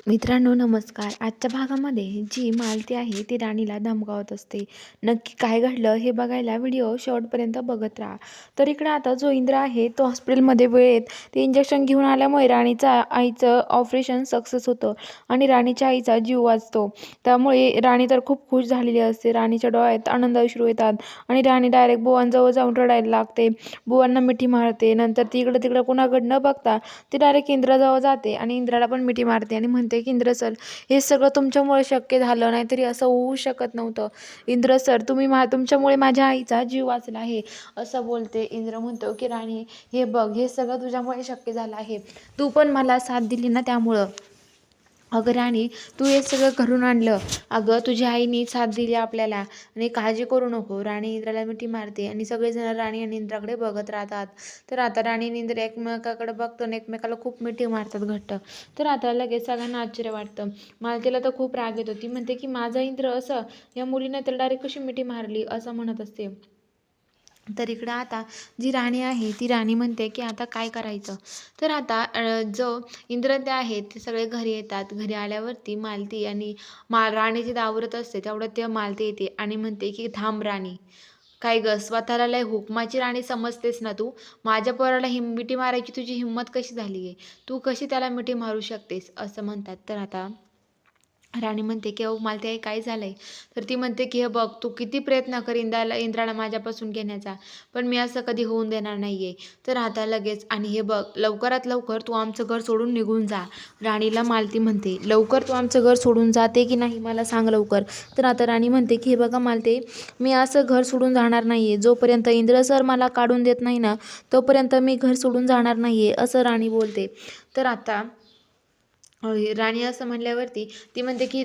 मित्रांनो नमस्कार. आजच्या भागामध्ये जी मालती आहे ती राणीला धमकावत असते. नक्की काय घडलं हे बघायला व्हिडिओ शेवटपर्यंत बघत राहा. तर इकडे आता जो इंद्र आहे तो हॉस्पिटलमध्ये वेळेत ते इंजेक्शन घेऊन आल्यामुळे राणीचा आईचं ऑपरेशन सक्सेस होतं आणि राणीच्या आईचा जीव वाचतो. त्यामुळे राणी तर खूप खुश झालेली असते. राणीच्या डोळ्यात आनंद अश्रू येतात आणि राणी डायरेक्ट बुवांजवळ जाऊन रडायला लागते. बुवांना मिठी मारते. नंतर ती इकडं तिकडं कुणाकडे न बघता ती डायरेक्ट इंद्राजवळ जाते आणि इंद्राला पण मिठी मारते आणि म्हणते की इंद्र सर, हे सगळं तुमच्यामुळे शक्य झालं, नाहीतरी असं होऊ शकत नव्हतं. इंद्र सर, तुमच्यामुळे माझ्या आईचा जीव वाचला आहे असं बोलते. इंद्र म्हणतो की राणी, हे बघ, हे सगळं तुझ्यामुळे शक्य झालं आहे. तू पण मला साथ दिली ना, त्यामुळं. अगं राणी, तू हे सगळं घरून आणलं. अगं तुझ्या आईने साथ दिली आपल्याला आणि काळजी करू नको. राणी इंद्राला मिठी मारते आणि सगळेजण राणी आणि इंद्राकडे बघत राहतात. तर आता राणी आणि इंद्र एकमेकाकडे बघतो आणि एकमेकाला खूप मिठी मारतात घट्ट. तर आता लगेच सगळ्यांना आश्चर्य वाटतं. मालतीला तर खूप राग येतो. ती म्हणते की माझा इंद्र असं या मुलीने त्याला डायरेक्ट कशी मिठी मारली असं म्हणत असते. तर इकडं आता जी राणी आहे ती राणी म्हणते की आता काय करायचं. तर आता जो इंद्रदेव आहेत ते सगळे घरी येतात. घरी आल्यावरती मालती आणि राणी जिथं आवरत असते तेवढ्यात ते मालती येते आणि म्हणते की थांब राणी, काय ग, स्वतःला लय हुकमाची राणी समजतेस ना तू. माझ्या पोराला मिठी मारायची तुझी हिंमत कशी झाली आहे, तू कशी त्याला मिठी मारू शकतेस असं म्हणतात. तर आता राणी म्हणते की अहो मालती आई, काय झालंय. तर ती म्हणते की हे बघ, तू किती प्रयत्न कर इंद्राला माझ्यापासून घेण्याचा, पण मी असं कधी होऊन देणार नाहीये. तर आता लगेच, आणि हे बघ, लवकरात लवकर तू आमचं घर सोडून निघून जा. राणीला मालती म्हणते, लवकर तू आमचं घर सोडून जाते की नाही मला सांग लवकर. तर आता राणी म्हणते की हे बघा मालते, मी असं घर सोडून जाणार नाहीये. जोपर्यंत इंद्र सर मला काढून देत नाही ना, तोपर्यंत मी घर सोडून जाणार नाहीये असं राणी बोलते. तर आता राणी असं म्हणल्यावरती ती म्हणते की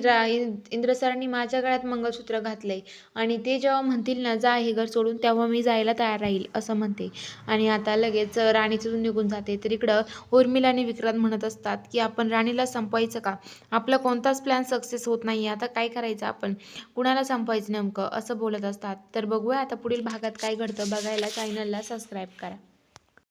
इंद्र सरांनी माझ्या गळ्यात मंगळसूत्र घातलंय आणि ते जेव्हा म्हणतील ना जा हे घर सोडून, तेव्हा मी जायला तयार राहील असं म्हणते. आणि आता लगेच राणी तिथून निघून जाते. तर इकडं उर्मिला आणि विक्रांत म्हणत असतात की आपण राणीला संपवायचं का, आपला कोणताच प्लॅन सक्सेस होत नाही, आता काय करायचं, आपण कुणाला संपवायचं नेमकं असं बोलत असतात. तर बघूया आता पुढील भागात काय घडतं. बघायला चॅनलला सबस्क्राईब करा.